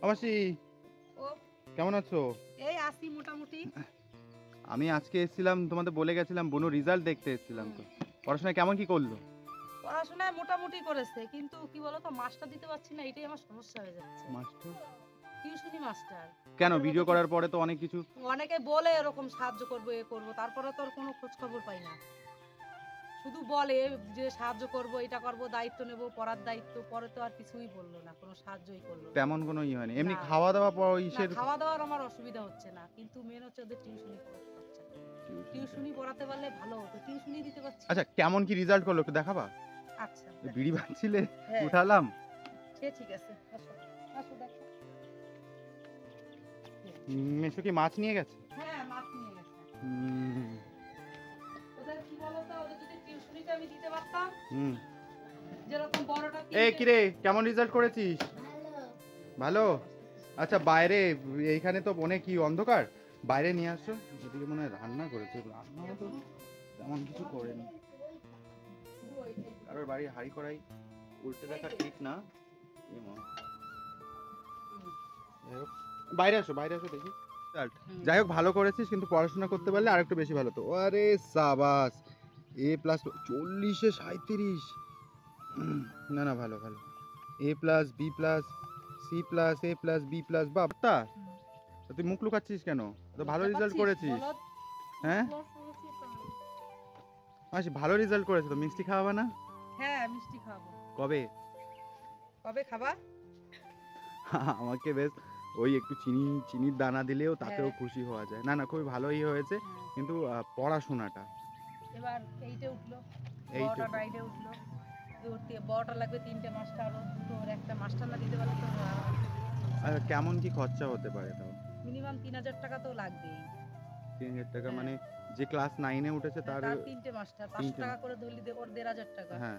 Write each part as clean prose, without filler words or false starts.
মাসি ও কেমন আছো? এই আসি মোটামুটি। আমি আজকে এসেছিলাম, তোমাদের বলে গেছিলাম বনু রেজাল্ট দেখতে এসেছিলাম। তো পড়াশোনা কেমন কি করলো? পড়াশোনায় মোটামুটি করেছে, কিন্তু কি বলতো মাস্টার দিতে পারছি না, এটাই আমার সমস্যা হয়ে যাচ্ছে। মাস্টার টিউশনি মাস্টার কেন? আগের মতো ভিডিও করার পরে তো অনেক কিছু অনেকে বলে এরকম সাহায্য করবো এ করবো, তারপরে তো আর কোনো খোঁজ খবর পাই না। শুধু বলে যে সাহায্য করব, এটা করব, দায়িত্ব নেব, পড়ার দায়িত্ব, পরে তো আর কিছুই বললো না, কোনো সাহায্যই করলো না। তেমন কোনো ই হয়নি, এমনি না। খাওয়া দাওয়া না, ইসের খাওয়া দাওয়ার আমার অসুবিধা হচ্ছে না, কিন্তু মেন হচ্ছে ওদের টিউশনি পড়াতে পারছে না। টিউশনি পড়াতে পারলে ভালো হতো, টিউশনি দিতে পারছি না। আচ্ছা, কেমন কি রেজাল্ট করলো একটু দেখাবা? আচ্ছা বিড়ি বাঁধছিলে, হ্যাঁ, উঠালাম। সে ঠিক আছে, আসো আসো দেখো। মেশো কি মাছ নিয়ে গেছে? হ্যাঁ, মাছ নিয়ে গেছে। ওদের কি বলতো, ওদের যদি টিউশনিটা আমি দিতে পারতাম, যেরকম বড়টা এই কিরে, কেমন রেজাল্ট করেছিস? ভালো। আচ্ছা, বাইরে এইখানে তো অনেক কি অন্ধকার, বাইরে নিয়ে আসো। এদিকে মনে হয় রান্না করেছে, রান্না তো তেমন কিছু করেনি। কারোর বাড়ি হাঁড়ি কড়াই উল্টে দেখা ঠিক না। বাইরে আসো, বাইরে আসো দেখি। যাই হোক, ভালো করেছিস, কিন্তু পড়াশোনা করতে পারলে আরেকটু বেশি ভালো তো। আরে সাবাস, এ প্লাস 40-এ 37। না না, ভালো ভালো। A plus B plus C plus A plus B plus, বাবা তুই মুখ লুকাচ্ছিস কেন? তো ভালো রেজাল্ট করেছিস। হ্যাঁ মাসি, ভালো রেজাল্ট করেছে তো, মিষ্টি খাওয়াবা না? হ্যাঁ, মিষ্টি খাবো। কবে? কবে খাবা? আমাকে বেশ ওই একটু চিনির দানা দিলেও তাতেও খুশি হওয়া যায়। না না, খুবই ভালোই হয়েছে, কিন্তু পড়াশোনাটা এবার এইটা উঠলো, এইটা বড়টা নাইডে উঠলো, বড়টা লাগবে 3টে মাস্টার, আর দুটো ওর একটা মাস্টার না দিতে পারলে তো কেমন কি খরচা হতে পারে তাও? মিনিমাম 3000 টাকা তো লাগবেই। 3000 টাকা মানে যে ক্লাস 9-এ উঠেছে তার 3টে মাস্টার 500 টাকা করে ধরলি ওর 1500 টাকা। হ্যাঁ,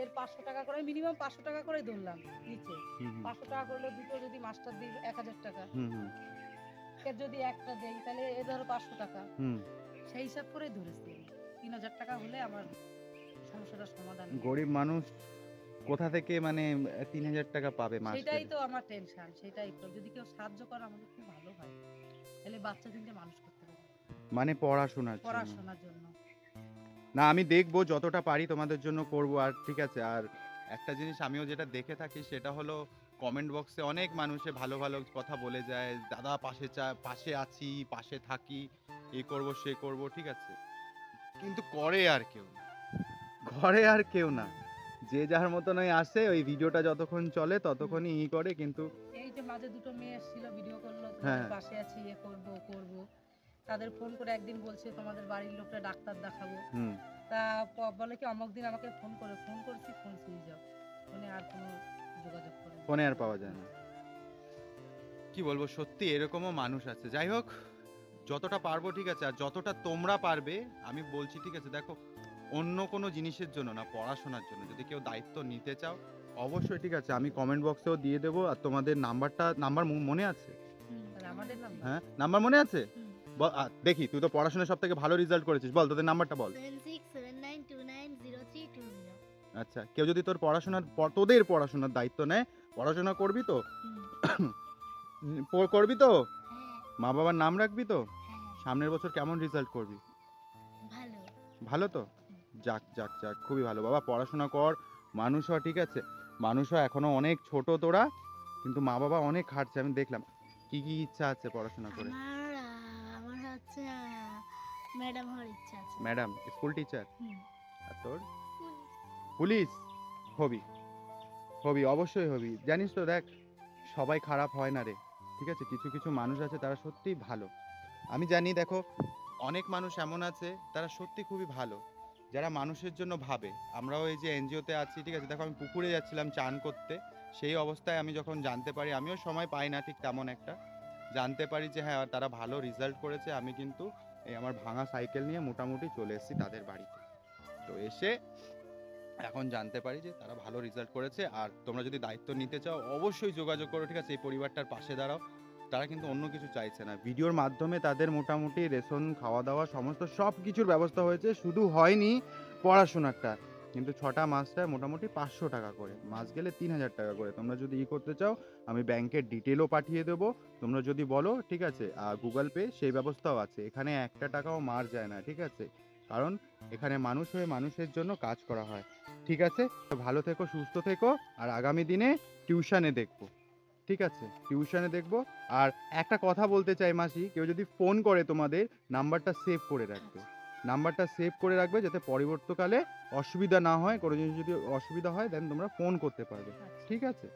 এর 500 টাকা করে, মিনিমাম 500 টাকা করেই ধরলাম নিচে। 500 টাকা করলে দুটো যদি মাস্টার দিই 1000 টাকা। এর যদি একটা দেই তাহলে এ ধরো 500 টাকা। সেই হিসাব করেই ধরেছি। 3000 টাকা হলে আমার সমস্যাটা সমাধান। গরিব মানুষ কোথা থেকে মানে 3000 টাকা পাবে মাসে? সেটাই তো আমার টেনশন, সেটাই তো। যদি কেউ সাহায্য করে আমাদের খুব ভালো হয়, তাহলে বাচ্চা তিনটে মানুষ করতে পারবে। মানে পড়াশোনার জন্য। না, আমি দেখবো যতটা পারি তোমাদের জন্য করব। আর ঠিক আছে, আর একটা জিনিস আমিও যেটা দেখে থাকি সেটা হলো কমেন্ট বক্সে অনেক মানুষে ভালো ভালো কথা বলে যায়, দাদা পাশে আছি, পাশে থাকি, এ করব সে করব, ঠিক আছে, কিন্তু করে আর কেউ না, ঘরে আর কেউ না। যে যার মতনই আসে, ওই ভিডিওটা যতক্ষণ চলে ততক্ষণই করে, কিন্তু এই যে মাঝে দুটো মেয়ে এসেছিল, ভিডিও করলো, হ্যাঁ, তোমাদের পাশে আছি, এ করব করব। তাদের ফোন করে একদিন বলছে তোমাদের বাড়ির লোকটা ডাক্তার দেখাবো। তা বলে কি অমুক দিন আমাকে ফোন করছি, ফোন সুইচ অফ, ফোনে আর কোনো যোগাযোগ করে না, ফোনে আর পাওয়া যায় না। কি বলবো, সত্যি এরকমও মানুষ আছে। যাই হোক, যতটা পারবো ঠিক আছে, আর যতটা তোমরা পারবে আমি বলছি, ঠিক আছে। দেখো, অন্য কোনো জিনিসের জন্য না, পড়াশোনার জন্য যদি কেউ দায়িত্ব নিতে চাও অবশ্যই, ঠিক আছে, আমি কমেন্ট বক্সেও দিয়ে দেবো। আর তোমাদের নাম্বার মনে আছে? হ্যাঁ, নাম্বার মনে আছে? দেখি, তুই তো পড়াশোনায় সব থেকে ভালো রেজাল্ট করেছিস, বল তোদের নাম্বারটা বল। 7679290320। আচ্ছা, কেউ যদি তোদের পড়াশোনার দায়িত্ব নেয়, পড়াশোনা করবি তো? করবি তো? মা বাবার নাম রাখবি তো? সামনের বছর কেমন রেজাল্ট করবি? ভালো তো? যাক যাক যাক, খুবই ভালো বাবা, পড়াশোনা কর, মানুষ হ, ঠিক আছে। মানুষ হ, এখনো অনেক ছোট তোরা, কিন্তু মা বাবা অনেক খাটছে, আমি দেখলাম। কি কি ইচ্ছা আছে পড়াশোনা করে? আমার হচ্ছে ম্যাডাম হওয়ার ইচ্ছা আছে। Madam, school teacher. আর তোর? পুলিশ হবি? হবি, অবশ্যই হবি। জানিস তো, দেখ, সবাই খারাপ হয় না রে, ঠিক আছে, কিছু কিছু মানুষ আছে তারা সত্যি ভালো। আমি জানি, দেখো, অনেক মানুষ এমন আছে তারা সত্যি খুবই ভালো, যারা মানুষের জন্য ভাবে। আমরাও এই যে এনজিওতে আছি, ঠিক আছে, দেখো, আমি পুকুরে যাচ্ছিলাম চান করতে, সেই অবস্থায় আমি যখন জানতে পারি, আমিও সময় পাই না ঠিক তেমন একটা, জানতে পারি যে হ্যাঁ তারা ভালো রেজাল্ট করেছে, আমি কিন্তু এই আমার ভাঙা সাইকেল নিয়ে মোটামুটি চলে এসেছি তাদের বাড়িতে। তো এসে এখন জানতে পারি যে তারা ভালো রেজাল্ট করেছে। আর তোমরা যদি দায়িত্ব নিতে চাও অবশ্যই যোগাযোগ করো, ঠিক আছে, এই পরিবারটার পাশে দাঁড়াও। তারা কিন্তু অন্য কিছু চাইছে না, ভিডিওর মাধ্যমে তাদের মোটামুটি রেশন, খাওয়া দাওয়া, সমস্ত সব কিছুর ব্যবস্থা হয়েছে, শুধু হয়নি পড়াশোনাটা। কিন্তু 6টা মাসটায় মোটামুটি 500 টাকা করে, মাস গেলে 3000 টাকা করে। তোমরা যদি করতে চাও আমি ব্যাংকের ডিটেলও পাঠিয়ে দেবো, তোমরা যদি বলো, ঠিক আছে। আর গুগল পে সেই ব্যবস্থাও আছে, এখানে 1 টাকাও মার যায় না, ঠিক আছে। কারণ এখানে মানুষ হয়ে মানুষের জন্য কাজ করা হয়, ঠিক আছে। তো ভালো থেকো, সুস্থ থেকো, আর আগামী দিনে টিউশনে দেখবো, ঠিক আছে, টিউশনে দেখবো। আর একটা কথা বলতে চাই মাসি, কেউ যদি ফোন করে তোমাদের, নাম্বারটা সেভ করে রাখবে, নাম্বারটা সেভ করে রাখবে, যাতে পরবর্তীকালে অসুবিধা না হয়। কোনো জিনিস যদি অসুবিধা হয় দেন তোমরা ফোন করতে পারবে, আচ্ছা। ঠিক আছে।